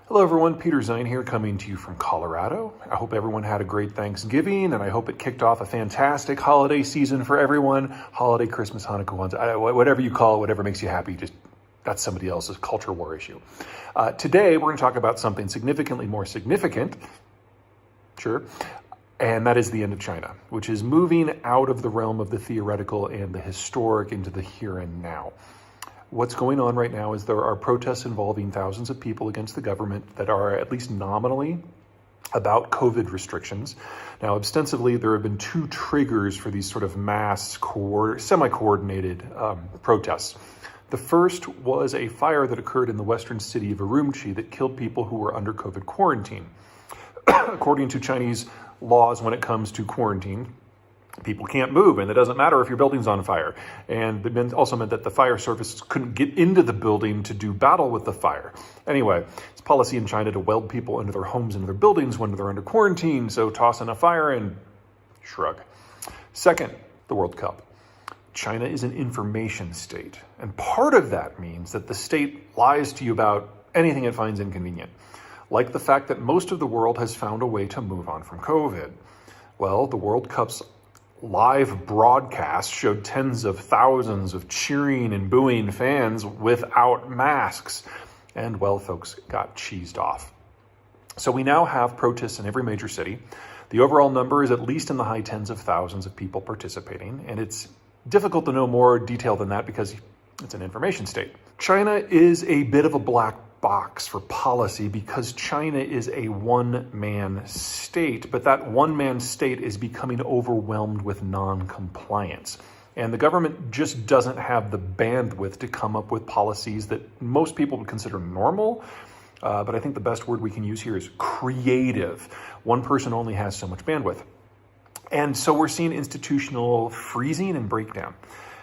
Hello everyone, Peter Zeihan here coming to you from Colorado. I hope everyone had a great Thanksgiving and I hope it kicked off a fantastic holiday season for everyone. Holiday, Christmas, Hanukkah, Kwanzaa, whatever you call it, whatever makes you happy, just that's somebody else's culture war issue. Today we're going to talk about something significantly more significant, sure, and that is the end of China, which is moving out of the realm of the theoretical and the historic into the here and now. What's going on right now is there are protests involving thousands of people against the government that are at least nominally about COVID restrictions. Now, ostensibly, there have been two triggers for these sort of mass, semi-coordinated protests. The first was a fire that occurred in the western city of Urumqi that killed people who were under COVID quarantine. According to Chinese laws, when it comes to quarantine, people can't move, and it doesn't matter if your building's on fire. And it also meant that the fire service couldn't get into the building to do battle with the fire. Anyway, it's policy in China to weld people into their homes, into their buildings when they're under quarantine, so toss in a fire and shrug. Second, the World Cup. China is an information state, and part of that means that the state lies to you about anything it finds inconvenient, like the fact that most of the world has found a way to move on from COVID. Well, the World Cup's live broadcast showed tens of thousands of cheering and booing fans without masks. And, well, folks got cheesed off. So we now have protests in every major city. The overall number is at least in the high tens of thousands of people participating. And it's difficult to know more detail than that because it's an information state. China is a bit of a black box for policy because China is a one-man state, but that one-man state is becoming overwhelmed with non-compliance. And the government just doesn't have the bandwidth to come up with policies that most people would consider normal, but I think the best word we can use here is creative. One person only has so much bandwidth. And so we're seeing institutional freezing and breakdown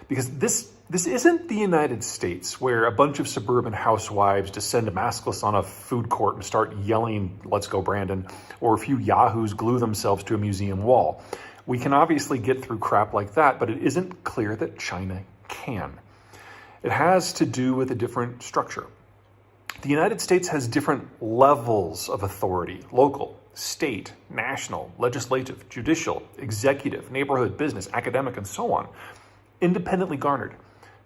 because this isn't the United States where a bunch of suburban housewives descend maskless on a food court and start yelling, "Let's go, Brandon," or a few yahoos glue themselves to a museum wall. We can obviously get through crap like that, but it isn't clear that China can. It has to do with a different structure. The United States has different levels of authority: local, state, national, legislative, judicial, executive, neighborhood, business, academic, and so on. Independently garnered,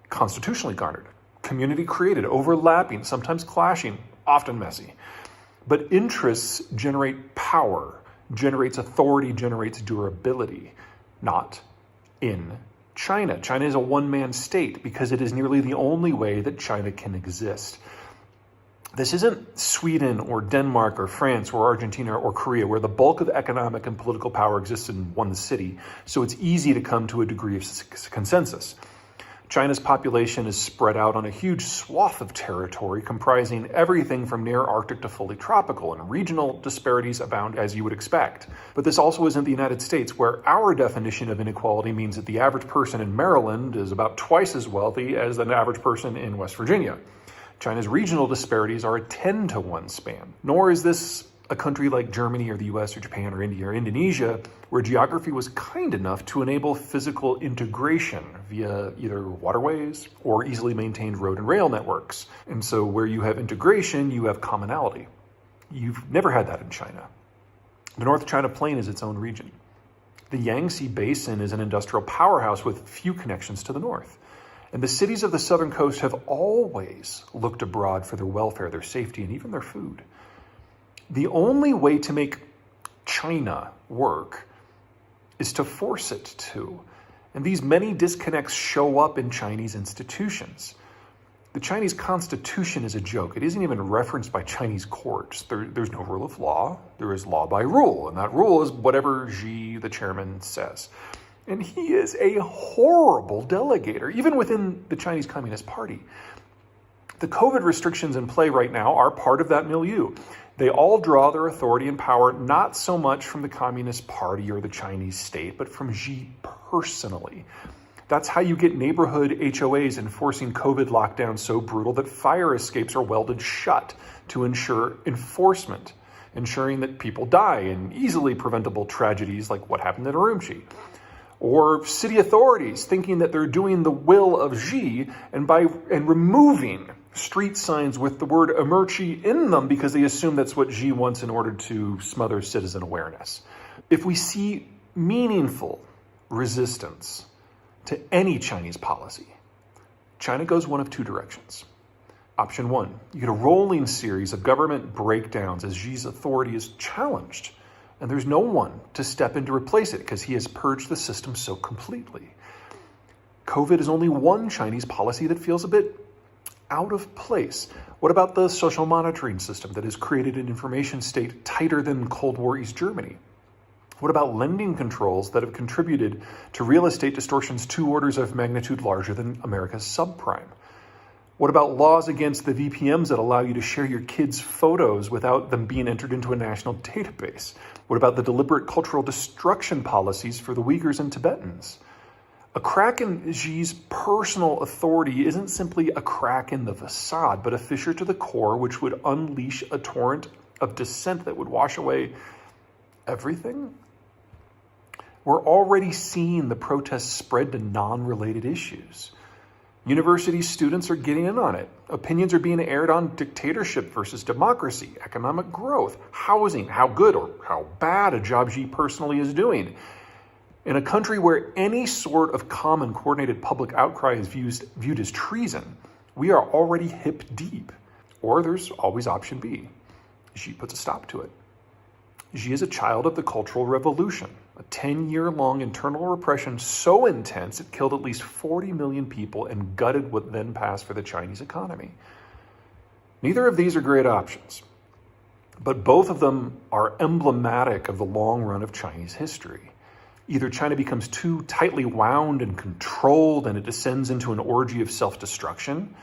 constitutionally garnered, community created, overlapping, sometimes clashing, often messy. But interests generate power, generates authority, generates durability, not in China. China is a one-man state because it is nearly the only way that China can exist. This isn't Sweden or Denmark or France or Argentina or Korea, where the bulk of economic and political power exists in one city, so it's easy to come to a degree of consensus. China's population is spread out on a huge swath of territory comprising everything from near Arctic to fully tropical, and regional disparities abound as you would expect. But this also isn't the United States, where our definition of inequality means that the average person in Maryland is about twice as wealthy as an average person in West Virginia. China's regional disparities are a 10-to-1 span. Nor is this a country like Germany or the US or Japan or India or Indonesia, where geography was kind enough to enable physical integration via either waterways or easily maintained road and rail networks. And so where you have integration, you have commonality. You've never had that in China. The North China Plain is its own region. The Yangtze Basin is an industrial powerhouse with few connections to the north. And the cities of the southern coast have always looked abroad for their welfare, their safety, and even their food. The only way to make China work is to force it to. And these many disconnects show up in Chinese institutions. The Chinese constitution is a joke. It isn't even referenced by Chinese courts. There's no rule of law. There is law by rule. And that rule is whatever Xi, the chairman, says. And he is a horrible delegator, even within the Chinese Communist Party. The COVID restrictions in play right now are part of that milieu. They all draw their authority and power not so much from the Communist Party or the Chinese state, but from Xi personally. That's how you get neighborhood HOAs enforcing COVID lockdowns so brutal that fire escapes are welded shut to ensure enforcement, ensuring that people die in easily preventable tragedies like what happened in Urumqi. Or city authorities thinking that they're doing the will of Xi and removing street signs with the word emergency in them because they assume that's what Xi wants in order to smother citizen awareness. If we see meaningful resistance to any Chinese policy, China goes one of two directions. Option one, you get a rolling series of government breakdowns as Xi's authority is challenged, and there's no one to step in to replace it because he has purged the system so completely. COVID is only one Chinese policy that feels a bit out of place. What about the social monitoring system that has created an information state tighter than Cold War East Germany? What about lending controls that have contributed to real estate distortions 2 orders of magnitude larger than America's subprime? What about laws against the VPNs that allow you to share your kids' photos without them being entered into a national database? What about the deliberate cultural destruction policies for the Uyghurs and Tibetans? A crack in Xi's personal authority isn't simply a crack in the facade, but a fissure to the core which would unleash a torrent of dissent that would wash away everything. We're already seeing the protests spread to non-related issues. University students are getting in on it. Opinions are being aired on dictatorship versus democracy, economic growth, housing, how good or how bad a job Xi personally is doing. In a country where any sort of common coordinated public outcry is viewed as treason, we are already hip deep. Or there's always option B. Xi puts a stop to it. Xi is a child of the Cultural Revolution, a 10-year-long internal repression so intense it killed at least 40 million people and gutted what then passed for the Chinese economy. Neither of these are great options, but both of them are emblematic of the long run of Chinese history. Either China becomes too tightly wound and controlled and it descends into an orgy of self-destruction,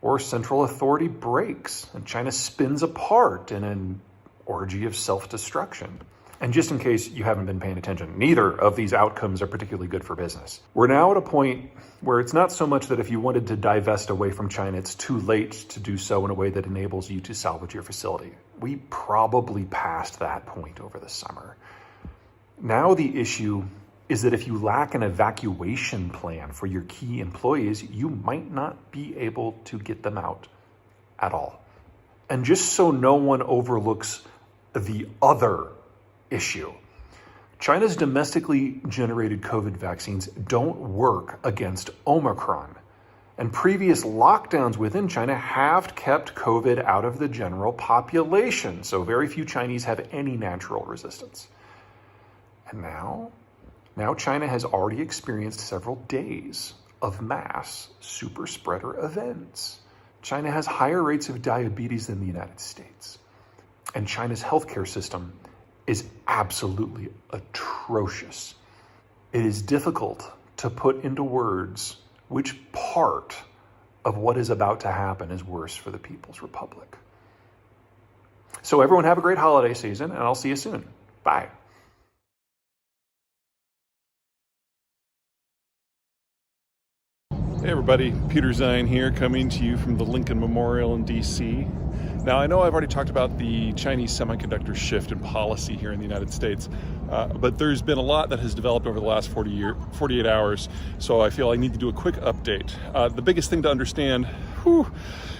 or central authority breaks and China spins apart in an orgy of self-destruction. And just in case you haven't been paying attention, neither of these outcomes are particularly good for business. We're now at a point where it's not so much that if you wanted to divest away from China, it's too late to do so in a way that enables you to salvage your facility. We probably passed that point over the summer. Now the issue is that if you lack an evacuation plan for your key employees, you might not be able to get them out at all. And just so no one overlooks the other issue, China's domestically generated COVID vaccines don't work against Omicron. And previous lockdowns within China have kept COVID out of the general population, so very few Chinese have any natural resistance. And now China has already experienced several days of mass super spreader events. China has higher rates of diabetes than the United States. And China's healthcare system is absolutely atrocious. It is difficult to put into words which part of what is about to happen is worse for the People's Republic. So everyone have a great holiday season, and I'll see you soon. Bye. Hey everybody, Peter Zeihan here, coming to you from the Lincoln Memorial in DC. Now I know I've already talked about the Chinese semiconductor shift in policy here in the United States, but there's been a lot that has developed over the last 48 hours, so I feel I need to do a quick update. The biggest thing to understand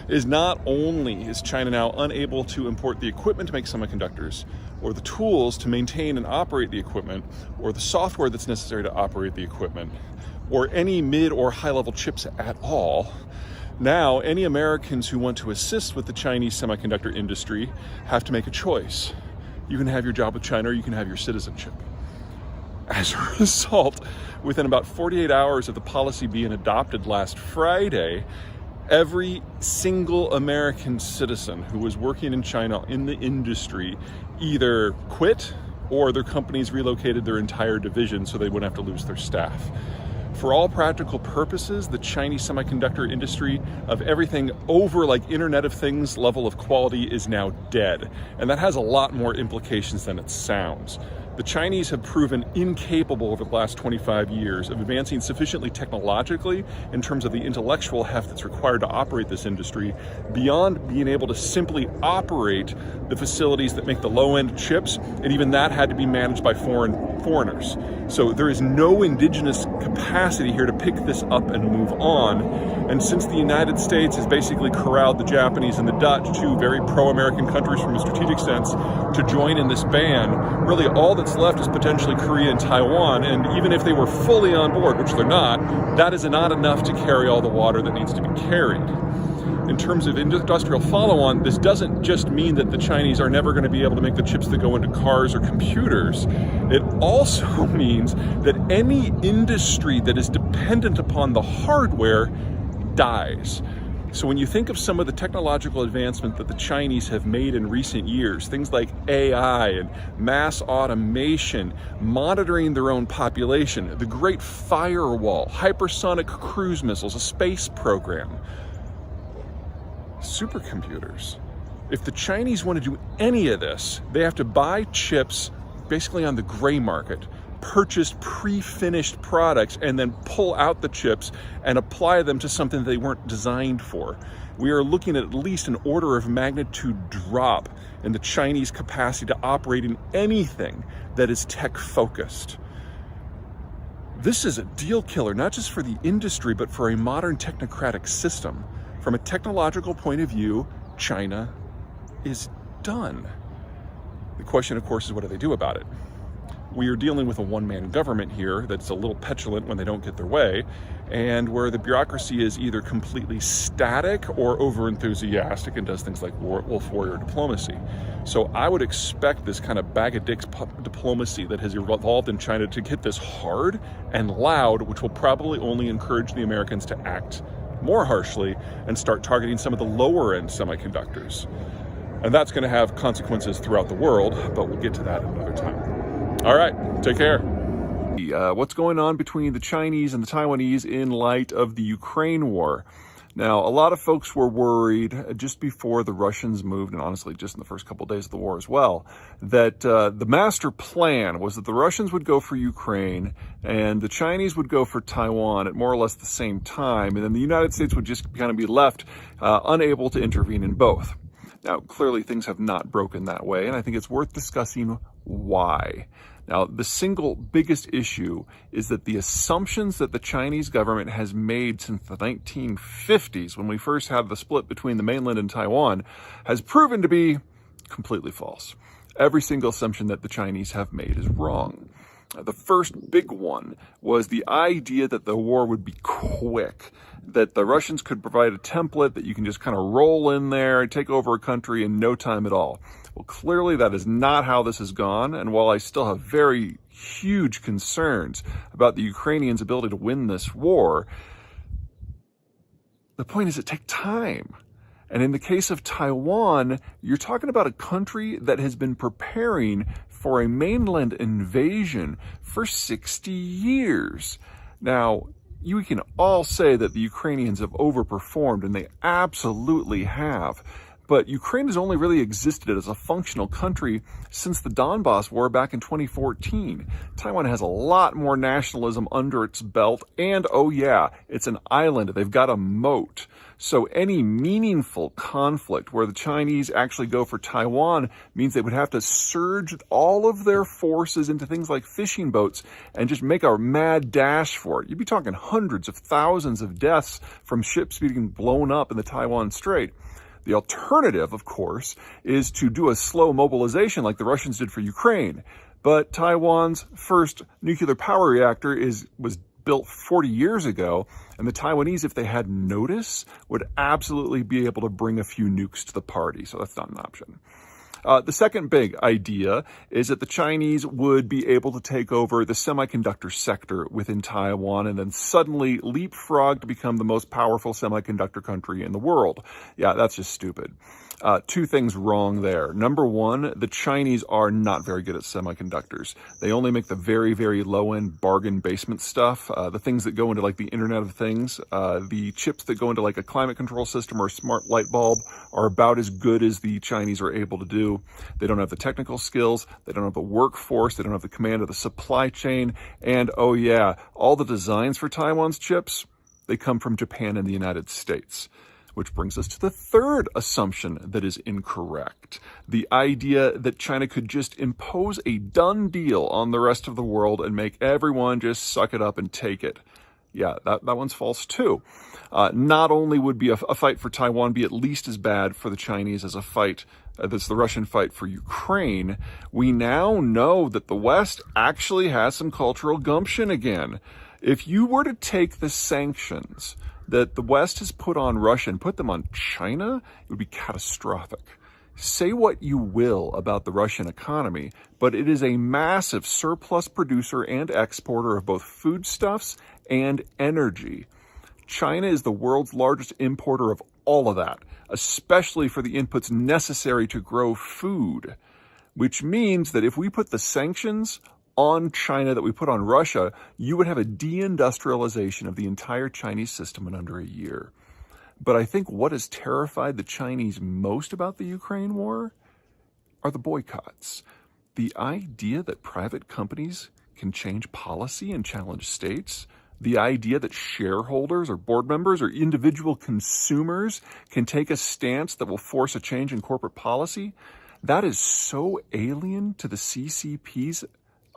is not only is China now unable to import the equipment to make semiconductors, or the tools to maintain and operate the equipment, or the software that's necessary to operate the equipment, or any mid or high level chips at all. Now, any Americans who want to assist with the Chinese semiconductor industry have to make a choice. You can have your job with China or you can have your citizenship. As a result, within about 48 hours of the policy being adopted last Friday, every single American citizen who was working in China in the industry either quit or their companies relocated their entire division so they wouldn't have to lose their staff. For all practical purposes, the Chinese semiconductor industry of everything over like Internet of Things level of quality is now dead. And that has a lot more implications than it sounds. The Chinese have proven incapable over the last 25 years of advancing sufficiently technologically in terms of the intellectual heft that's required to operate this industry, beyond being able to simply operate the facilities that make the low-end chips, and even that had to be managed by foreigners. So there is no indigenous capacity here to pick this up and move on. And since the United States has basically corralled the Japanese and the Dutch, two very pro-American countries from a strategic sense, to join in this ban, really all that's left is potentially Korea and Taiwan. And even if they were fully on board, which they're not, that is not enough to carry all the water that needs to be carried. In terms of industrial follow-on, this doesn't just mean that the Chinese are never going to be able to make the chips that go into cars or computers. It also means that any industry that is dependent upon the hardware dies. So when you think of some of the technological advancement that the Chinese have made in recent years, things like AI and mass automation, monitoring their own population, the Great Firewall, hypersonic cruise missiles, a space program, supercomputers. If the Chinese want to do any of this, they have to buy chips basically on the gray market, purchase pre-finished products, and then pull out the chips and apply them to something they weren't designed for. We are looking at least an order of magnitude drop in the Chinese capacity to operate in anything that is tech-focused. This is a deal killer, not just for the industry, but for a modern technocratic system. From a technological point of view, China is done. The question, of course, is what do they do about it? We are dealing with a one-man government here that's a little petulant when they don't get their way, and where the bureaucracy is either completely static or over-enthusiastic and does things like wolf warrior diplomacy. So I would expect this kind of bag of dicks diplomacy that has evolved in China to get this hard and loud, which will probably only encourage the Americans to act more harshly and start targeting some of the lower-end semiconductors. And that's going to have consequences throughout the world, but we'll get to that another time. All right, take care. What's going on between the Chinese and the Taiwanese in light of the Ukraine war? Now, a lot of folks were worried just before the Russians moved, and honestly, just in the first couple of days of the war as well, that the master plan was that the Russians would go for Ukraine and the Chinese would go for Taiwan at more or less the same time, and then the United States would just kind of be left unable to intervene in both. Now, clearly things have not broken that way, and I think it's worth discussing why. Now, the single biggest issue is that the assumptions that the Chinese government has made since the 1950s, when we first had the split between the mainland and Taiwan, has proven to be completely false. Every single assumption that the Chinese have made is wrong. The first big one was the idea that the war would be quick, that the Russians could provide a template that you can just kind of roll in there and take over a country in no time at all. Well, clearly that is not how this has gone, and while I still have very huge concerns about the Ukrainians' ability to win this war, the point is it takes time. And in the case of Taiwan, you're talking about a country that has been preparing for a mainland invasion for 60 years. Now, you can all say that the Ukrainians have overperformed, and they absolutely have. But Ukraine has only really existed as a functional country since the Donbass war back in 2014. Taiwan has a lot more nationalism under its belt, and oh yeah, it's an island. They've got a moat. So any meaningful conflict where the Chinese actually go for Taiwan means they would have to surge all of their forces into things like fishing boats and just make a mad dash for it. You'd be talking hundreds of thousands of deaths from ships being blown up in the Taiwan Strait. The alternative, of course, is to do a slow mobilization like the Russians did for Ukraine. But Taiwan's first nuclear power reactor was built 40 years ago, and the Taiwanese, if they had notice, would absolutely be able to bring a few nukes to the party. So that's not an option. The second big idea is that the Chinese would be able to take over the semiconductor sector within Taiwan and then suddenly leapfrog to become the most powerful semiconductor country in the world. Yeah, that's just stupid. Two things wrong there. Number one, the Chinese are not very good at semiconductors. They only make the very, very low-end bargain basement stuff, the things that go into like the Internet of Things. The chips that go into like a climate control system or a smart light bulb are about as good as the Chinese are able to do. They don't have the technical skills, they don't have the workforce, they don't have the command of the supply chain, and oh yeah, all the designs for Taiwan's chips, they come from Japan and the United States. Which brings us to the third assumption that is incorrect. The idea that China could just impose a done deal on the rest of the world and make everyone just suck it up and take it. Yeah, that one's false too. Not only would be a fight for Taiwan be at least as bad for the Chinese as a fight that's the Russian fight for Ukraine, we now know that the West actually has some cultural gumption again. If you were to take the sanctions that the West has put on Russia and put them on China, it would be catastrophic. Say what you will about the Russian economy, but it is a massive surplus producer and exporter of both foodstuffs and energy. China is the world's largest importer of all of that, especially for the inputs necessary to grow food, which means that if we put the sanctions on China that we put on Russia, you would have a deindustrialization of the entire Chinese system in under a year. But I think what has terrified the Chinese most about the Ukraine war are the boycotts. The idea that private companies can change policy and challenge states, the idea that shareholders or board members or individual consumers can take a stance that will force a change in corporate policy, that is so alien to the CCP's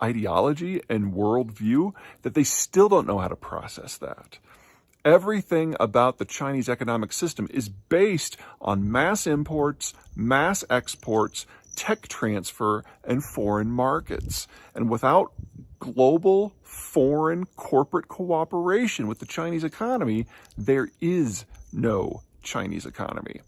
ideology and worldview that they still don't know how to process that. Everything about the Chinese economic system is based on mass imports, mass exports, tech transfer, and foreign markets. And without global foreign corporate cooperation with the Chinese economy, there is no Chinese economy.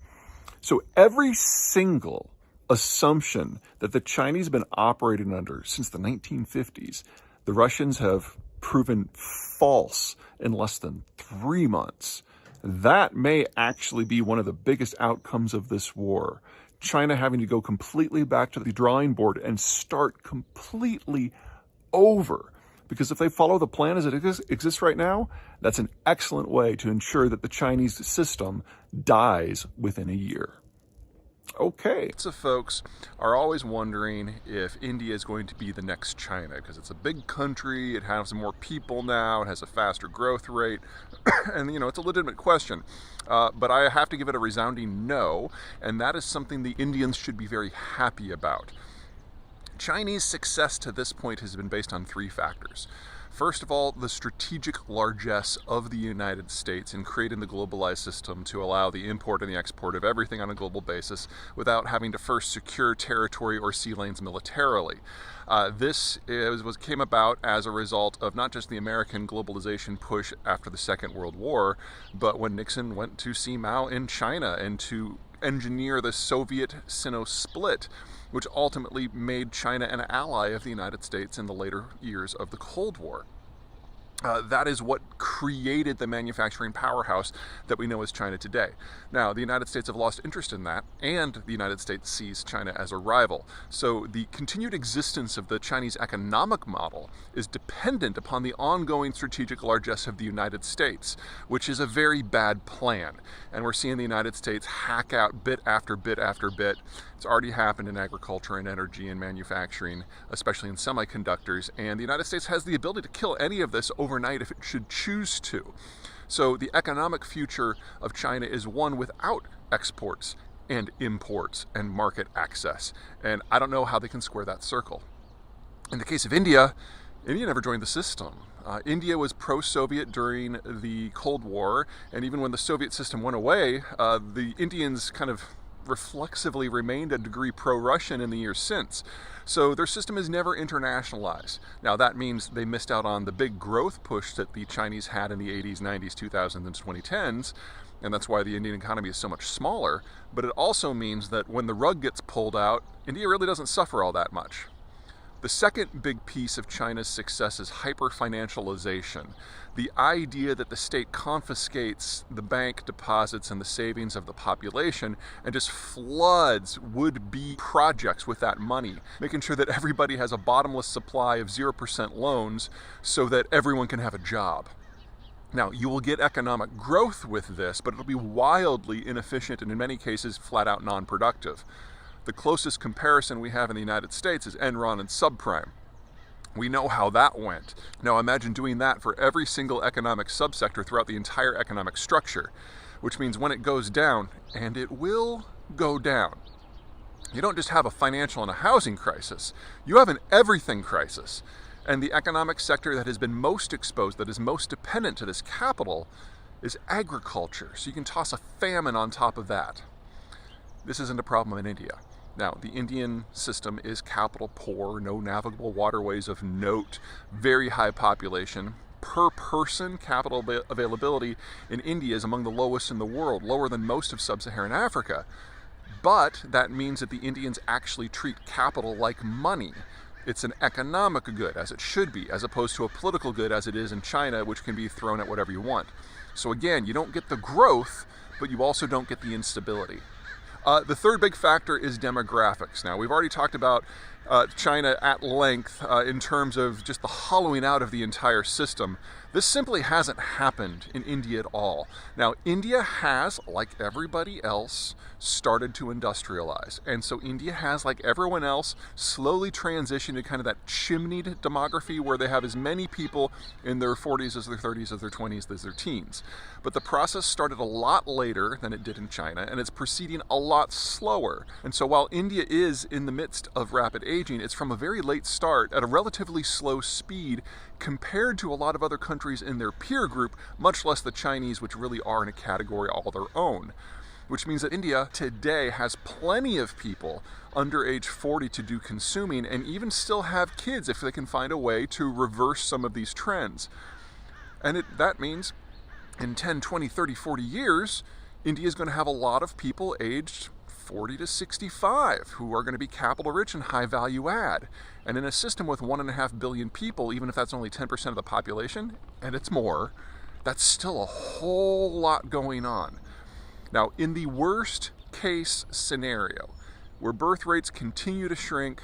So every single assumption that the Chinese have been operating under since the 1950s, the Russians have proven false in less than 3 months. That may actually be one of the biggest outcomes of this war. China having to go completely back to the drawing board and start completely over. Because if they follow the plan as it exists right now, that's an excellent way to ensure that the Chinese system dies within a year. Okay. Lots of folks are always wondering if India is going to be the next China because it's a big country, it has more people now, it has a faster growth rate, and it's a legitimate question. But I have to give it a resounding no, and that is something the Indians should be very happy about. Chinese success to this point has been based on 3 factors. First of all, the strategic largesse of the United States in creating the globalized system to allow the import and the export of everything on a global basis without having to first secure territory or sea lanes militarily. This came about as a result of not just the American globalization push after the Second World War, but when Nixon went to see Mao in China and to engineer the Soviet-Sino split, which ultimately made China an ally of the United States in the later years of the Cold War. That is what created the manufacturing powerhouse that we know as China today. Now, the United States have lost interest in that, and the United States sees China as a rival. So the continued existence of the Chinese economic model is dependent upon the ongoing strategic largesse of the United States, which is a very bad plan. And we're seeing the United States hack out bit after bit after bit. It's already happened in agriculture and energy and manufacturing, especially in semiconductors, and the United States has the ability to kill any of this overnight if it should choose to. So the economic future of China is one without exports and imports and market access, and I don't know how they can square that circle. In the case of India, India never joined the system. India was pro-Soviet during the Cold War, and even when the Soviet system went away, the Indians kind of reflexively remained a degree pro-Russian in the years since. So their system is never internationalized. Now that means they missed out on the big growth push that the Chinese had in the 80s, 90s, 2000s, and 2010s, and that's why the Indian economy is so much smaller. But it also means that when the rug gets pulled out, India really doesn't suffer all that much. The second big piece of China's success is hyper-financialization. The idea that the state confiscates the bank deposits and the savings of the population and just floods would-be projects with that money, making sure that everybody has a bottomless supply of 0% loans so that everyone can have a job. Now, you will get economic growth with this, but it'll be wildly inefficient and in many cases flat out non-productive. The closest comparison we have in the United States is Enron and subprime. We know how that went. Now imagine doing that for every single economic subsector throughout the entire economic structure, which means when it goes down, and it will go down, you don't just have a financial and a housing crisis, you have an everything crisis. And the economic sector that has been most exposed, that is most dependent to this capital, is agriculture. So you can toss a famine on top of that. This isn't a problem in India. Now, the Indian system is capital poor, no navigable waterways of note, very high population. Per person, capital availability in India is among the lowest in the world, lower than most of sub-Saharan Africa. But that means that the Indians actually treat capital like money. It's an economic good, as it should be, as opposed to a political good as it is in China, which can be thrown at whatever you want. So again, you don't get the growth, but you also don't get the instability. The third big factor is demographics. Now, we've already talked about China at length in terms of just the hollowing out of the entire system. This simply hasn't happened in India at all. Now, India has, like everybody else, started to industrialize. And so India has, like everyone else, slowly transitioned to kind of that chimneyed demography where they have as many people in their 40s as their 30s as their 20s as their teens. But the process started a lot later than it did in China, and it's proceeding a lot slower. And so while India is in the midst of rapid aging, it's from a very late start at a relatively slow speed compared to a lot of other countries in their peer group, much less the Chinese, which really are in a category all their own. Which means that India today has plenty of people under age 40 to do consuming and even still have kids if they can find a way to reverse some of these trends. And that means in 10, 20, 30, 40 years, India is going to have a lot of people aged 40 to 65 who are going to be capital rich and high value add. And in a system with 1.5 billion people, even if that's only 10% of the population, and it's more, that's still a whole lot going on. Now, in the worst case scenario, where birth rates continue to shrink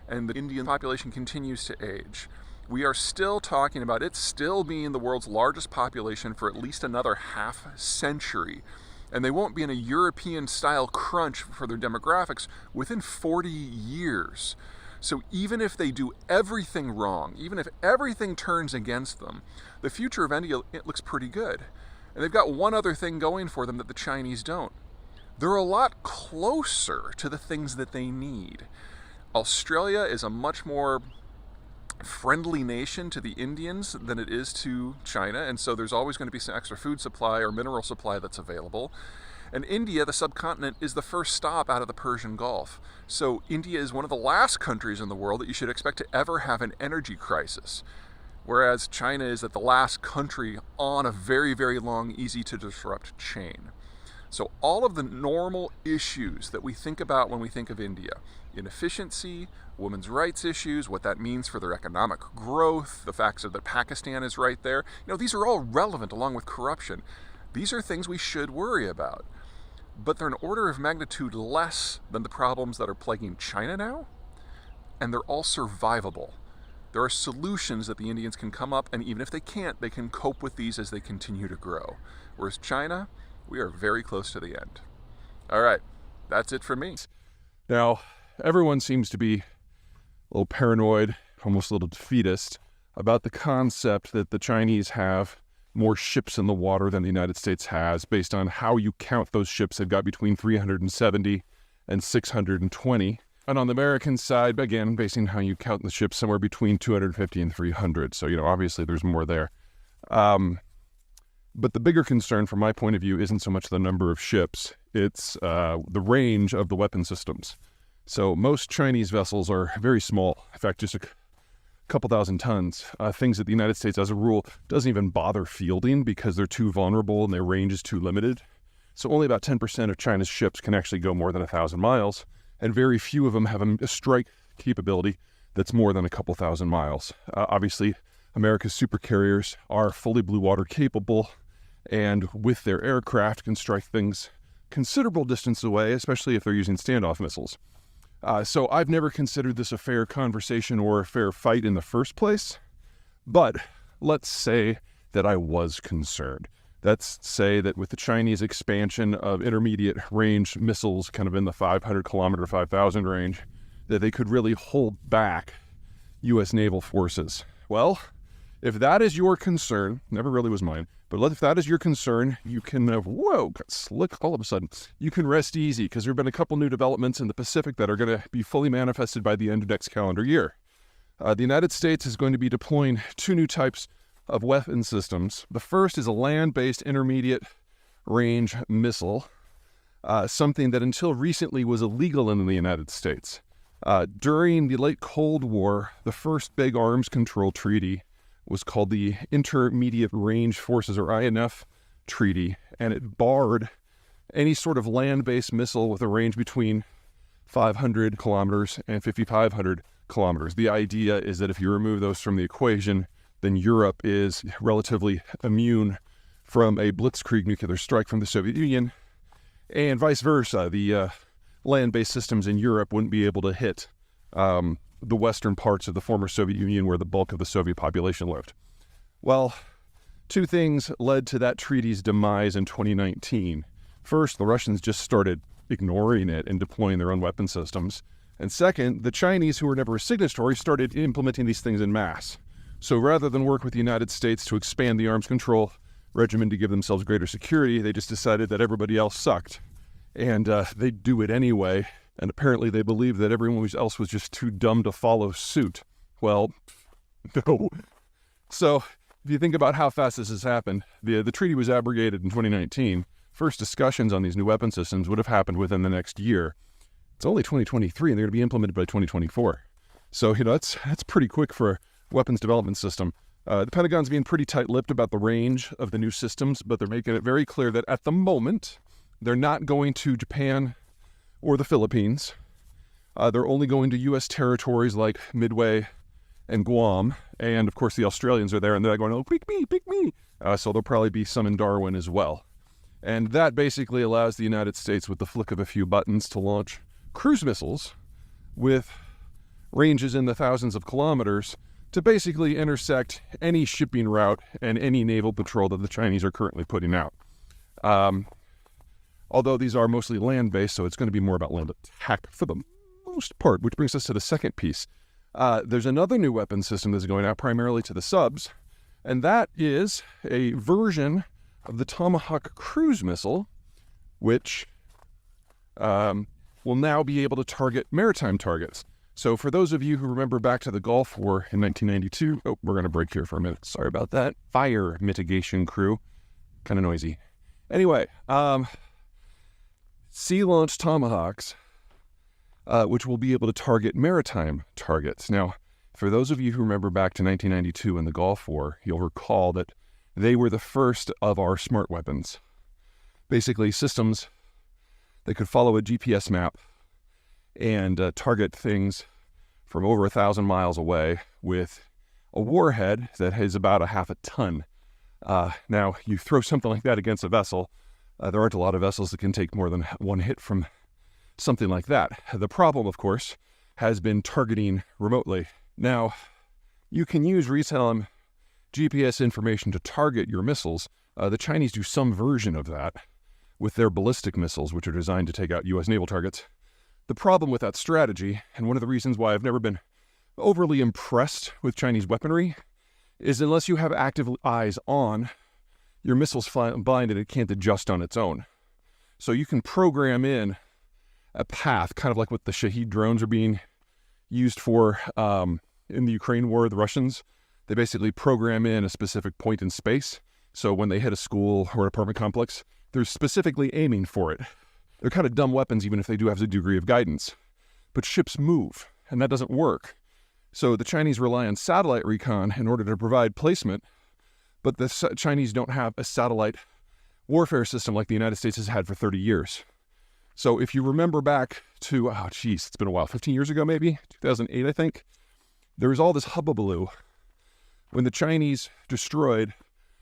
and the Indian population continues to age, we are still talking about it still being the world's largest population for at least another half century. And they won't be in a European-style crunch for their demographics within 40 years. So even if they do everything wrong, even if everything turns against them, the future of India, it looks pretty good. And they've got one other thing going for them that the Chinese don't. They're a lot closer to the things that they need. Australia is a much more friendly nation to the Indians than it is to China, and so there's always going to be some extra food supply or mineral supply that's available. And India, the subcontinent, is the first stop out of the Persian Gulf. So India is one of the last countries in the world that you should expect to ever have an energy crisis. Whereas China is at the last country on a very, very long, easy to disrupt chain. So all of the normal issues that we think about when we think of India, inefficiency, women's rights issues, what that means for their economic growth, the fact that Pakistan is right there, these are all relevant along with corruption. These are things we should worry about. But they're an order of magnitude less than the problems that are plaguing China now, and they're all survivable. There are solutions that the Indians can come up, and even if they can't, they can cope with these as they continue to grow. Whereas China, we are very close to the end. All right, that's it for me. Now, everyone seems to be a little paranoid, almost a little defeatist, about the concept that the Chinese have more ships in the water than the United States has, based on how you count those ships. They've got between 370 and 620. And on the American side, again, based on how you count the ships, somewhere between 250 and 300. So, obviously there's more there. But the bigger concern from my point of view isn't so much the number of ships, it's the range of the weapon systems. So most Chinese vessels are very small, in fact, just a couple thousand tons, things that the United States, as a rule, doesn't even bother fielding because they're too vulnerable and their range is too limited. So only about 10% of China's ships can actually go more than 1,000 miles, and very few of them have a strike capability that's more than a couple thousand miles. Obviously, America's supercarriers are fully blue water capable, and with their aircraft can strike things considerable distance away, especially if they're using standoff missiles. So I've never considered this a fair conversation or a fair fight in the first place, but let's say that I was concerned. Let's say that with the Chinese expansion of intermediate range missiles, kind of in the 500 kilometer, 5,000 range, that they could really hold back U.S. naval forces. Well, if that is your concern, never really was mine, but if that is your concern, you can, whoa, got slick all of a sudden. You can rest easy, because there have been a couple new developments in the Pacific that are going to be fully manifested by the end of next calendar year. The United States is going to be deploying 2 new types of weapon systems. The first is a land-based intermediate range missile, something that until recently was illegal in the United States. During the late Cold War, the first big arms control treaty was called the Intermediate Range Forces, or INF Treaty, and it barred any sort of land-based missile with a range between 500 kilometers and 5,500 kilometers. The idea is that if you remove those from the equation, then Europe is relatively immune from a blitzkrieg nuclear strike from the Soviet Union, and vice versa. The land-based systems in Europe wouldn't be able to hit the western parts of the former Soviet Union where the bulk of the Soviet population lived. Well, 2 things led to that treaty's demise in 2019. First, the Russians just started ignoring it and deploying their own weapon systems. And second, the Chinese, who were never a signatory, started implementing these things en masse. So rather than work with the United States to expand the arms control regimen to give themselves greater security, they just decided that everybody else sucked. And they'd do it anyway. And apparently they believed that everyone else was just too dumb to follow suit. Well, no. So if you think about how fast this has happened, the treaty was abrogated in 2019. First discussions on these new weapon systems would have happened within the next year. It's only 2023, and they're going to be implemented by 2024. So, that's pretty quick for a weapons development system. The Pentagon's being pretty tight-lipped about the range of the new systems, but they're making it very clear that at the moment, they're not going to Japan or the Philippines. They're only going to U.S. territories like Midway and Guam. And, of course, the Australians are there, and they're going, oh, pick me. So there'll probably be some in Darwin as well. And that basically allows the United States, with the flick of a few buttons, to launch cruise missiles with ranges in the thousands of kilometers to basically intersect any shipping route and any naval patrol that the Chinese are currently putting out. Although these are mostly land-based, so it's going to be more about land attack for the most part, which brings us to the second piece. There's another new weapon system that's going out primarily to the subs, and that is a version of the Tomahawk cruise missile, which will now be able to target maritime targets. So for those of you who remember back to the Gulf War in 1992, we're going to break here for a minute. Sorry about that. Fire mitigation crew. Kind of noisy. Anyway, sea-launched Tomahawks, which will be able to target maritime targets. Now, for those of you who remember back to 1992 in the Gulf War, you'll recall that they were the first of our smart weapons. Basically, systems that could follow a GPS map and target things from over 1,000 miles away with a warhead that has about a half a ton. Now, you throw something like that against a vessel, there aren't a lot of vessels that can take more than one hit from something like that. The problem, of course, has been targeting remotely. Now, you can use real-time GPS information to target your missiles. The Chinese do some version of that with their ballistic missiles, which are designed to take out U.S. naval targets. The problem with that strategy, and one of the reasons why I've never been overly impressed with Chinese weaponry, is unless you have active eyes on, your missile's blind and it can't adjust on its own. So you can program in a path, kind of like what the Shahed drones are being used for in the Ukraine war, the Russians. They basically program in a specific point in space. So when they hit a school or an apartment complex, they're specifically aiming for it. They're kind of dumb weapons, even if they do have a degree of guidance. But ships move, and that doesn't work. So the Chinese rely on satellite recon in order to provide placement, but the Chinese don't have a satellite warfare system like the United States has had for 30 years. So if you remember back to, it's been a while, 15 years ago maybe, 2008 I think, there was all this hubbubaloo when the Chinese destroyed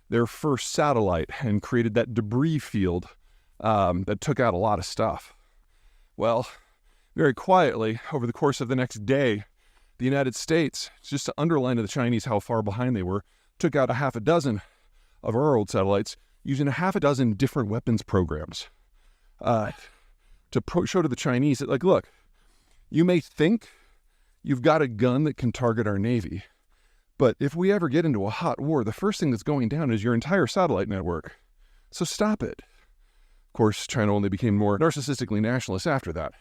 their first satellite and created that debris field that took out a lot of stuff. Well, very quietly, over the course of the next day, the United States, just to underline to the Chinese how far behind they were, took out a half a dozen of our old satellites using a half a dozen different weapons programs to show to the Chinese that, like, look, you may think you've got a gun that can target our Navy, but if we ever get into a hot war, the first thing that's going down is your entire satellite network. So stop it. Of course, China only became more narcissistically nationalist after that,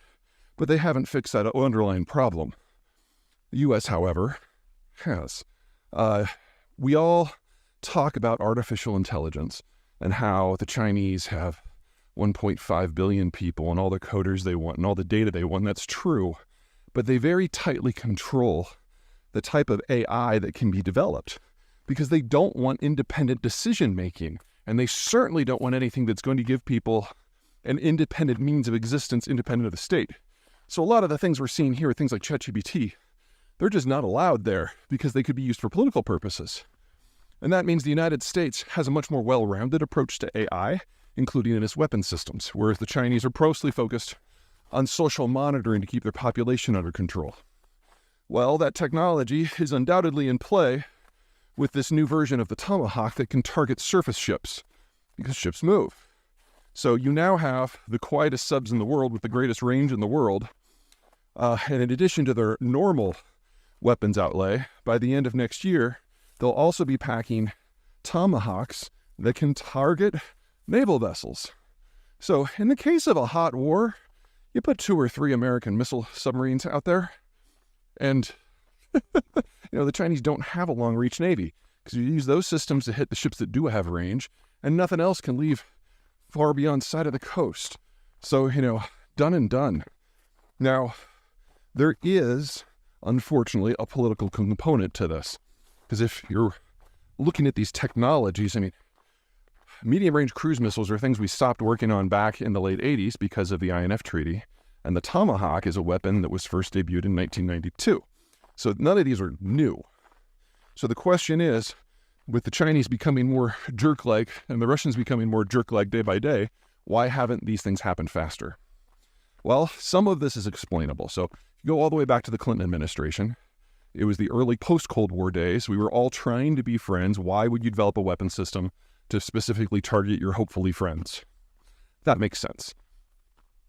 but they haven't fixed that underlying problem. The U.S., however, has. We all talk about artificial intelligence and how the Chinese have 1.5 billion people and all the coders they want and all the data they want. And that's true, but they very tightly control the type of AI that can be developed because they don't want independent decision making, and they certainly don't want anything that's going to give people an independent means of existence independent of the state. So a lot of the things we're seeing here, things like ChatGPT, they're just not allowed there because they could be used for political purposes. And that means the United States has a much more well-rounded approach to AI, including in its weapons systems, whereas the Chinese are closely focused on social monitoring to keep their population under control. Well, that technology is undoubtedly in play with this new version of the Tomahawk that can target surface ships, because ships move. So you now have the quietest subs in the world with the greatest range in the world, and in addition to their normal weapons outlay, by the end of next year, they'll also be packing Tomahawks that can target naval vessels. So in the case of a hot war, you put 2 or 3 American missile submarines out there, and the Chinese don't have a long-reach navy because you use those systems to hit the ships that do have range, and nothing else can leave far beyond sight of the coast. So, done and done. Now, there is, unfortunately, a political component to this, because if you're looking at these technologies, medium-range cruise missiles are things we stopped working on back in the late 80s because of the INF Treaty, and the Tomahawk is a weapon that was first debuted in 1992. So none of these are new. So the question is, with the Chinese becoming more jerk-like and the Russians becoming more jerk-like day by day, why haven't these things happened faster? Well, some of this is explainable. So if you go all the way back to the Clinton administration, it was the early post-Cold War days. We were all trying to be friends. Why would you develop a weapon system to specifically target your hopefully friends? That makes sense.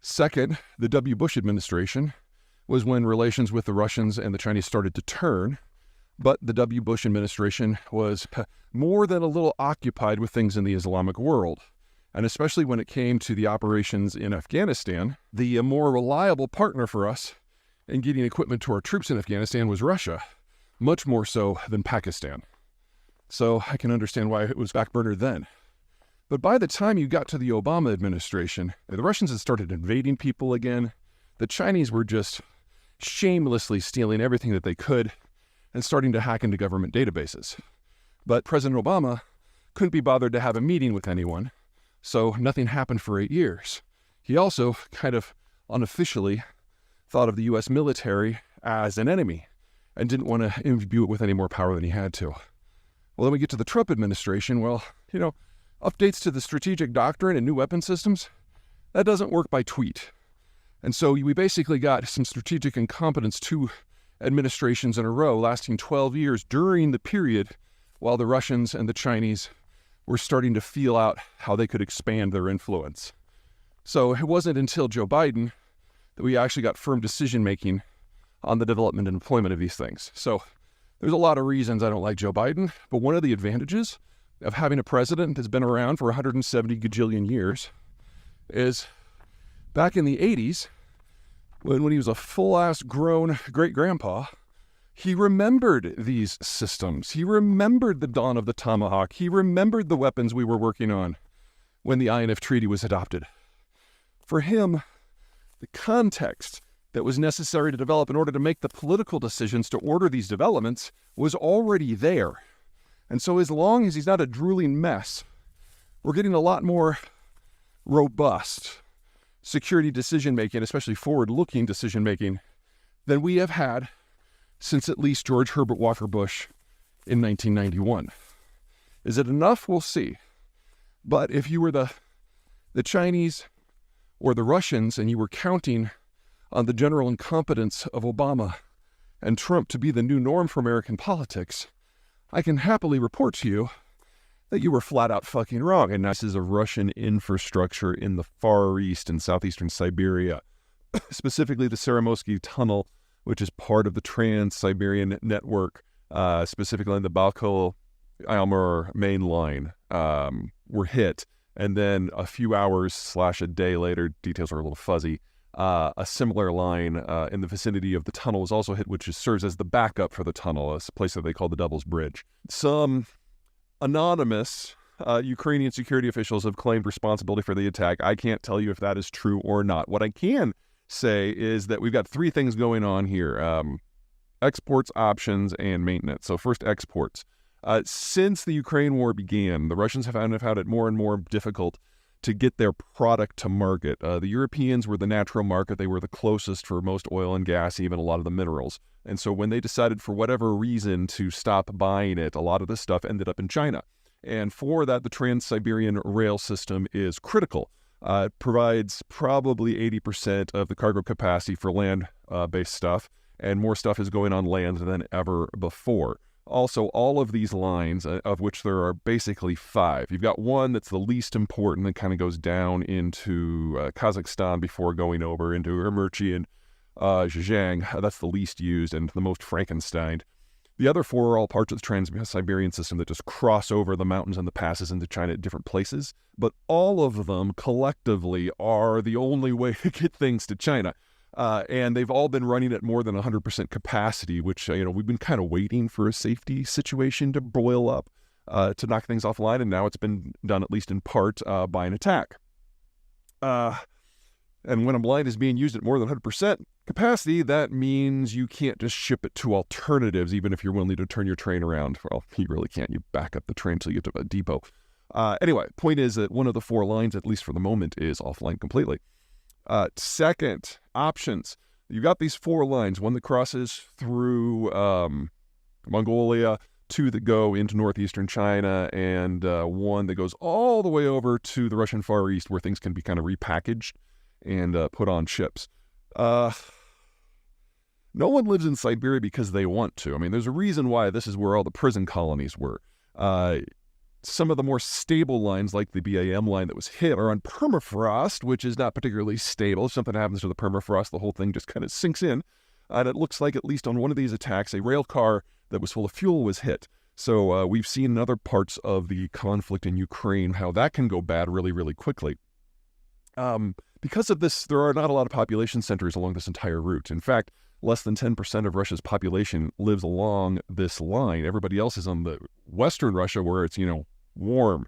Second, the W. Bush administration was when relations with the Russians and the Chinese started to turn, but the W. Bush administration was more than a little occupied with things in the Islamic world. And especially when it came to the operations in Afghanistan, the more reliable partner for us in getting equipment to our troops in Afghanistan was Russia, much more so than Pakistan. So I can understand why it was backburnered then. But by the time you got to the Obama administration, the Russians had started invading people again. The Chinese were just shamelessly stealing everything that they could and starting to hack into government databases. But President Obama couldn't be bothered to have a meeting with anyone, so nothing happened for 8 years. He also kind of unofficially thought of the U.S. military as an enemy and didn't want to imbue it with any more power than he had to. Well, then we get to the Trump administration. Well, updates to the strategic doctrine and new weapon systems, that doesn't work by tweet. And so we basically got some strategic incompetence 2 administrations in a row lasting 12 years during the period while the Russians and the Chinese were starting to feel out how they could expand their influence. So it wasn't until Joe Biden that we actually got firm decision-making on the development and deployment of these things. So there's a lot of reasons I don't like Joe Biden, but one of the advantages of having a president that's been around for 170 gajillion years is back in the 80s, when he was a full-ass grown great-grandpa, he remembered these systems. He remembered the dawn of the Tomahawk. He remembered the weapons we were working on when the INF Treaty was adopted. For him, the context that was necessary to develop in order to make the political decisions to order these developments was already there. And so as long as he's not a drooling mess, we're getting a lot more robust security decision-making, especially forward-looking decision-making, than we have had since at least George Herbert Walker Bush in 1991. Is it enough? We'll see. But if you were the Chinese or the Russians and you were counting on the general incompetence of Obama and Trump to be the new norm for American politics, I can happily report to you that you were flat out fucking wrong. And this is a Russian infrastructure in the Far East and southeastern Siberia, specifically the Seremoski Tunnel, which is part of the Trans-Siberian Network, specifically on the Baikal-Amur main line, were hit. And then a few hours / a day later, details are a little fuzzy, a similar line in the vicinity of the tunnel was also hit, which serves as the backup for the tunnel, a place that they call the Devil's Bridge. Some anonymous Ukrainian security officials have claimed responsibility for the attack. I can't tell you if that is true or not. What I can say is that we've got three things going on here: exports, options, and maintenance. So first, exports. Since the Ukraine war began, the Russians have had it more and more difficult to get their product to market. The Europeans were the natural market. They were the closest for most oil and gas, even a lot of the minerals. And so when they decided for whatever reason to stop buying it, a lot of this stuff ended up in China. And for that, the Trans-Siberian rail system is critical. It provides probably 80% of the cargo capacity for land-based stuff, and more stuff is going on land than ever before. Also, all of these lines, of which there are basically 5. You've got one that's the least important that kind of goes down into Kazakhstan before going over into Urumqi and Zhejiang. That's the least used and the most Frankenstein. The other 4 are all parts of the Trans-Siberian system that just cross over the mountains and the passes into China at different places. But all of them collectively are the only way to get things to China. And they've all been running at more than 100% capacity, which, we've been kind of waiting for a safety situation to boil up, to knock things offline. And now it's been done, at least in part, by an attack. And when a line is being used at more than 100% capacity, that means you can't just ship it to alternatives, even if you're willing to turn your train around. Well, you really can't. You back up the train until you get to a depot. Anyway, point is that one of the 4 lines, at least for the moment, is offline completely. Second, options. You've got these 4 lines, one that crosses through Mongolia, 2 that go into northeastern China, and 1 that goes all the way over to the Russian Far East, where things can be kind of repackaged and put on ships. No one lives in Siberia because they want to. I mean, there's a reason why this is where all the prison colonies were. Some of the more stable lines, like the BAM line that was hit, are on permafrost, which is not particularly stable. If something happens to the permafrost, the whole thing just kind of sinks in. And it looks like, at least on one of these attacks, a rail car that was full of fuel was hit. So we've seen in other parts of the conflict in Ukraine how that can go bad really, really quickly. Because of this, there are not a lot of population centers along this entire route. In fact, less than 10% of Russia's population lives along this line. Everybody else is on the western Russia, where it's, warm.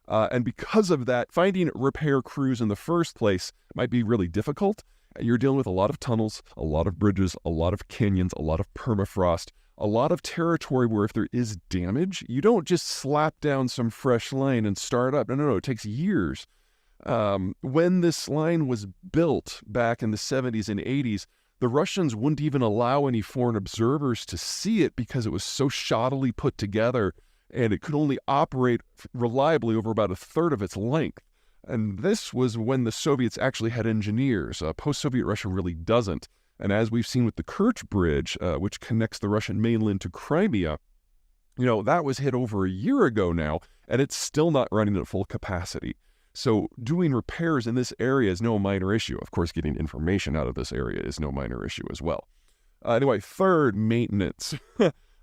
And because of that, finding repair crews in the first place might be really difficult. You're dealing with a lot of tunnels, a lot of bridges, a lot of canyons, a lot of permafrost, a lot of territory where if there is damage, you don't just slap down some fresh line and start up. No, it takes years. When this line was built back in the 70s and 80s, the Russians wouldn't even allow any foreign observers to see it because it was so shoddily put together, and it could only operate reliably over about 1/3 of its length. And this was when the Soviets actually had engineers. Post-Soviet Russia really doesn't. And as we've seen with the Kerch Bridge, which connects the Russian mainland to Crimea, that was hit over a year ago now, and it's still not running at full capacity. So doing repairs in this area is no minor issue. Of course, getting information out of this area is no minor issue as well. Anyway, third, maintenance.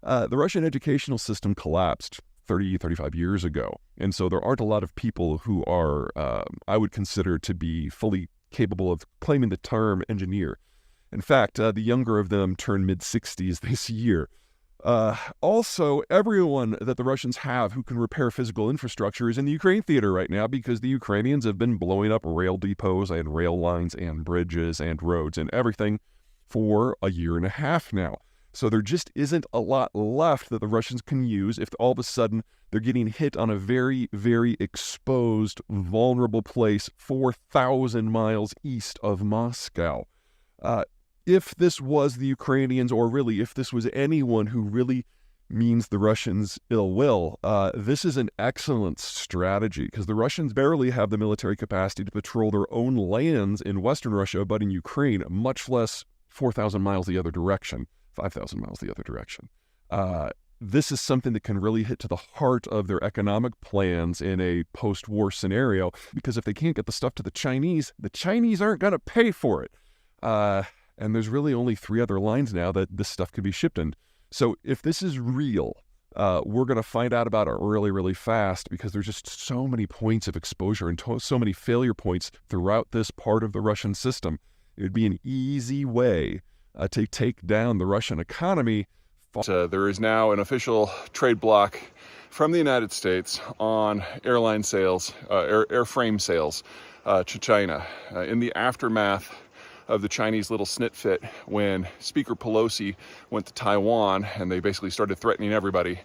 The Russian educational system collapsed 35 years ago. And so there aren't a lot of people who are, I would consider to be fully capable of claiming the term engineer. In fact, the younger of them turned mid-60s this year. Also, everyone that the Russians have who can repair physical infrastructure is in the Ukraine theater right now, because the Ukrainians have been blowing up rail depots and rail lines and bridges and roads and everything for a year and a half now. So there just isn't a lot left that the Russians can use if all of a sudden they're getting hit on a very, very exposed, vulnerable place 4,000 miles east of Moscow. if this was the Ukrainians, or really if this was anyone who really means the Russians ill will, this is an excellent strategy, because the Russians barely have the military capacity to patrol their own lands in Western Russia, but in Ukraine, much less 4,000 miles the other direction, 5,000 miles the other direction. This is something that can really hit to the heart of their economic plans in a post-war scenario, because if they can't get the stuff to the Chinese aren't going to pay for it. And there's really only 3 other lines now that this stuff can be shipped in. So if this is real, we're going to find out about it really, really fast, because there's just so many points of exposure and so many failure points throughout this part of the Russian system. It would be an easy way to take down the Russian economy. There is now an official trade block from the United States on airline sales, airframe sales to China. In the aftermath of the Chinese little snit fit, when Speaker Pelosi went to Taiwan and they basically started threatening everybody,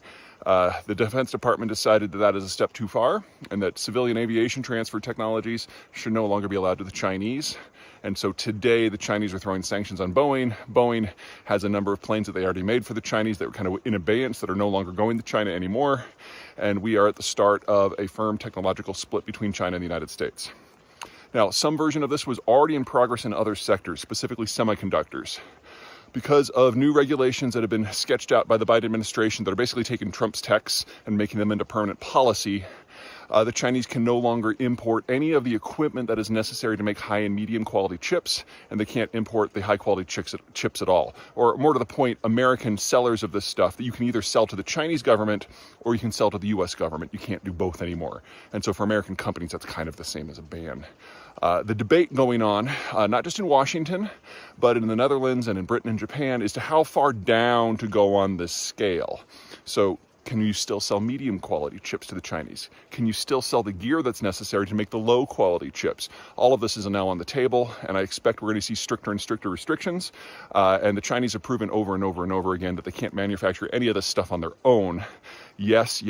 the Defense Department decided that that is a step too far, and that civilian aviation transfer technologies should no longer be allowed to the Chinese. And so today the Chinese are throwing sanctions on Boeing. Boeing has a number of planes that they already made for the Chinese that were kind of in abeyance, that are no longer going to China anymore. And we are at the start of a firm technological split between China and the United States. Now, some version of this was already in progress in other sectors, specifically semiconductors. Because of new regulations that have been sketched out by the Biden administration that are basically taking Trump's texts and making them into permanent policy, the Chinese can no longer import any of the equipment that is necessary to make high and medium quality chips, and they can't import the high quality chips at all. Or more to the point, American sellers of this stuff that you can either sell to the Chinese government or you can sell to the US government. You can't do both anymore. And so for American companies, that's kind of the same as a ban. The debate going on, not just in Washington, but in the Netherlands and in Britain and Japan, is to how far down to go on this scale. So can you still sell medium quality chips to the Chinese? Can you still sell the gear that's necessary to make the low quality chips? All of this is now on the table, and I expect we're going to see stricter and stricter restrictions. And the Chinese have proven over and over and over again that they can't manufacture any of this stuff on their own. Yes,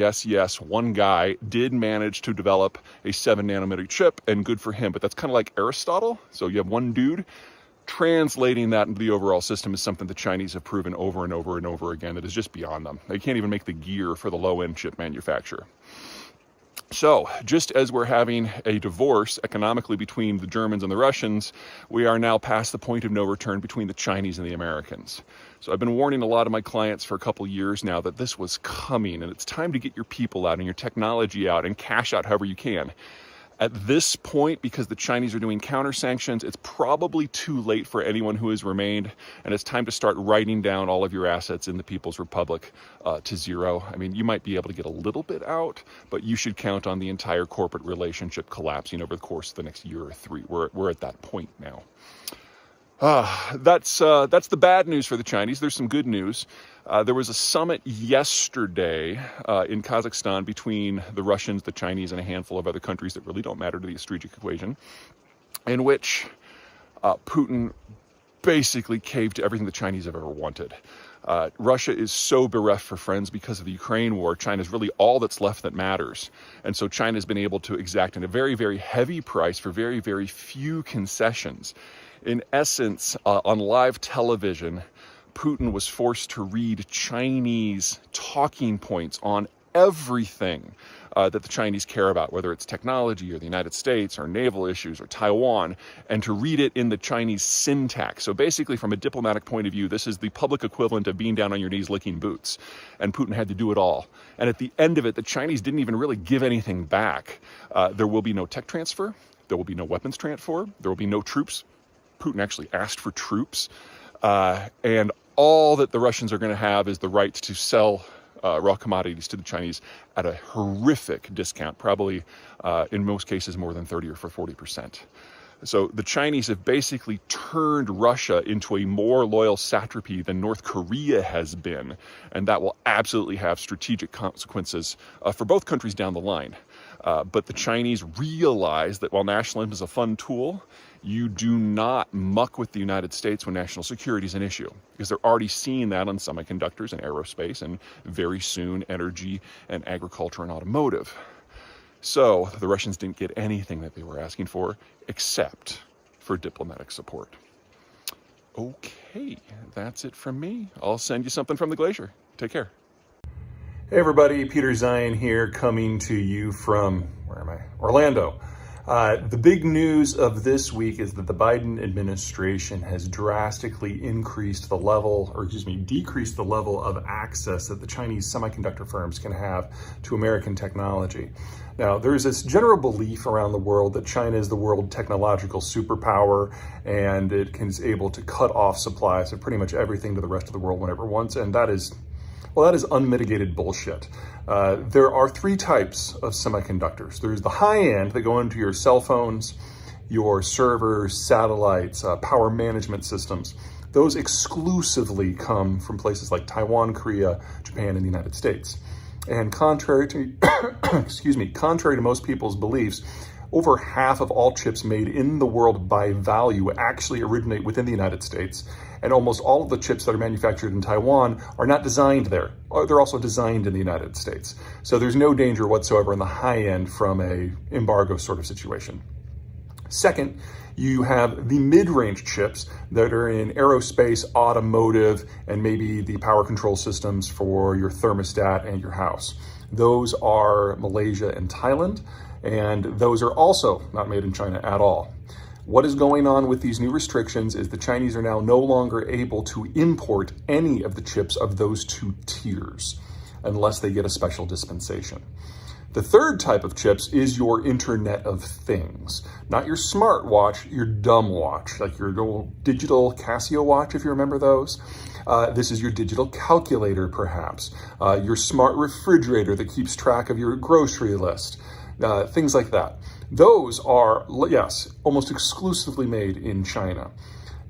one guy did manage to develop a 7 nanometer chip, and good for him, but that's kind of like Aristotle. So you have one dude. Translating that into the overall system is something the Chinese have proven over and over and over again that is just beyond them. They can't even make the gear for the low-end chip manufacturer. So, just as we're having a divorce economically between the Germans and the Russians, we are now past the point of no return between the Chinese and the Americans. So I've been warning a lot of my clients for a couple years now that this was coming, and it's time to get your people out and your technology out and cash out however you can. At this point, because the Chinese are doing counter sanctions, it's probably too late for anyone who has remained, and it's time to start writing down all of your assets in the People's Republic to zero. I mean, you might be able to get a little bit out, but you should count on the entire corporate relationship collapsing over the course of the next year or 3. We're at that point now. That's the bad news for the Chinese. There's some good news. There was a summit yesterday in Kazakhstan between the Russians, the Chinese, and a handful of other countries that really don't matter to the strategic equation, in which Putin basically caved to everything the Chinese have ever wanted. Russia is so bereft for friends because of the Ukraine war. China's really all that's left that matters. And so China's been able to exact a very, very heavy price for very, very few concessions. In essence, on live television, Putin was forced to read Chinese talking points on everything that the Chinese care about, whether it's technology or the United States or naval issues or Taiwan, and to read it in the Chinese syntax. So basically, from a diplomatic point of view, this is the public equivalent of being down on your knees licking boots. And Putin had to do it all. And at the end of it, the Chinese didn't even really give anything back. There will be no tech transfer. There will be no weapons transfer. There will be no troops. Putin actually asked for troops. And all that the Russians are going to have is the right to sell raw commodities to the Chinese at a horrific discount, probably in most cases more than 30 or 40%. So the Chinese have basically turned Russia into a more loyal satrapy than North Korea has been, and that will absolutely have strategic consequences for both countries down the line. But the Chinese realize that while nationalism is a fun tool, you do not muck with the United States when national security is an issue, because they're already seeing that on semiconductors and aerospace, and very soon energy and agriculture and automotive. So the Russians didn't get anything that they were asking for except for diplomatic support. Okay, that's it from me. I'll send you something from the glacier. Take care. Hey everybody, Peter Zeihan here, coming to you from, where am I? Orlando. The big news of this week is that the Biden administration has drastically decreased the level of access that the Chinese semiconductor firms can have to American technology. Now, there's this general belief around the world that China is the world technological superpower and it is able to cut off supplies of pretty much everything to the rest of the world whenever it wants, and that is unmitigated bullshit. There are three types of semiconductors. There's the high end that go into your cell phones, your servers, satellites, power management systems. Those exclusively come from places like Taiwan, Korea, Japan, and the United States. And contrary to, contrary to most people's beliefs, over half of all chips made in the world by value actually originate within the United States. And almost all of the chips that are manufactured in Taiwan are not designed there. They're also designed in the United States. So there's no danger whatsoever in the high end from a embargo sort of situation. Second, you have the mid-range chips that are in aerospace, automotive, and maybe the power control systems for your thermostat and your house. Those are Malaysia and Thailand, and those are also not made in China at all. What is going on with these new restrictions is the Chinese are now no longer able to import any of the chips of those two tiers unless they get a special dispensation. The third type of chips is your Internet of Things, not your smartwatch, your dumb watch, like your little digital Casio watch, if you remember those. This is your digital calculator, perhaps, your smart refrigerator that keeps track of your grocery list, things like that. Those are, yes, almost exclusively made in China.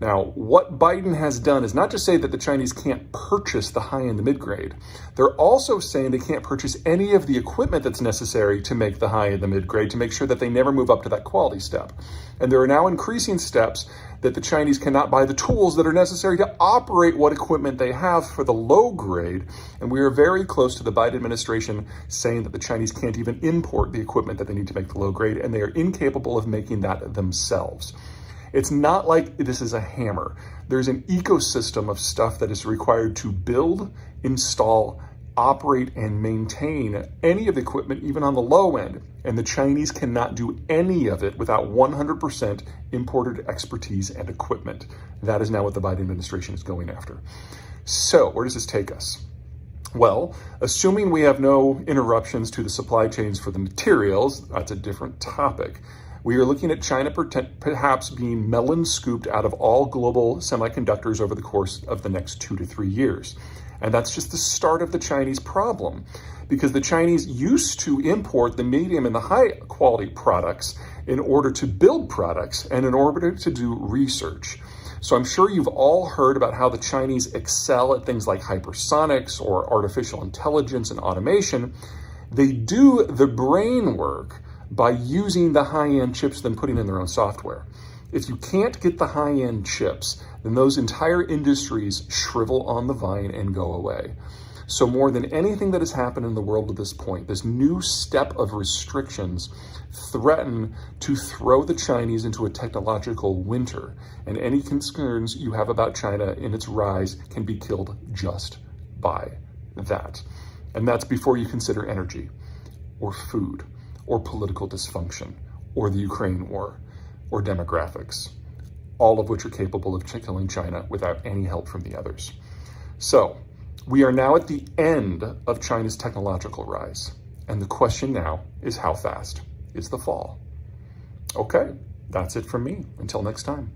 Now, what Biden has done is not just say that the Chinese can't purchase the high and the mid-grade. They're also saying they can't purchase any of the equipment that's necessary to make the high and the mid-grade to make sure that they never move up to that quality step. And there are now increasing steps that the Chinese cannot buy the tools that are necessary to operate what equipment they have for the low grade. And we are very close to the Biden administration saying that the Chinese can't even import the equipment that they need to make the low grade, and they are incapable of making that themselves. It's not like this is a hammer. There's an ecosystem of stuff that is required to build, install, operate, and maintain any of the equipment, even on the low end. And the Chinese cannot do any of it without 100% imported expertise and equipment. That is now what the Biden administration is going after. So where does this take us? Well, assuming we have no interruptions to the supply chains for the materials, that's a different topic. We are looking at China perhaps being melon scooped out of all global semiconductors over the course of the next 2 to 3 years. And that's just the start of the Chinese problem, because the Chinese used to import the medium and the high quality products in order to build products and in order to do research. So I'm sure you've all heard about how the Chinese excel at things like hypersonics or artificial intelligence and automation. They do the brain work by using the high-end chips, then putting in their own software. If you can't get the high-end chips, then those entire industries shrivel on the vine and go away. So more than anything that has happened in the world at this point, this new step of restrictions threaten to throw the Chinese into a technological winter, and any concerns you have about China in its rise can be killed just by that. And that's before you consider energy or food, or political dysfunction, or the Ukraine war, or demographics, all of which are capable of killing China without any help from the others. So, we are now at the end of China's technological rise, and the question now is how fast is the fall? Okay, that's it from me. Until next time.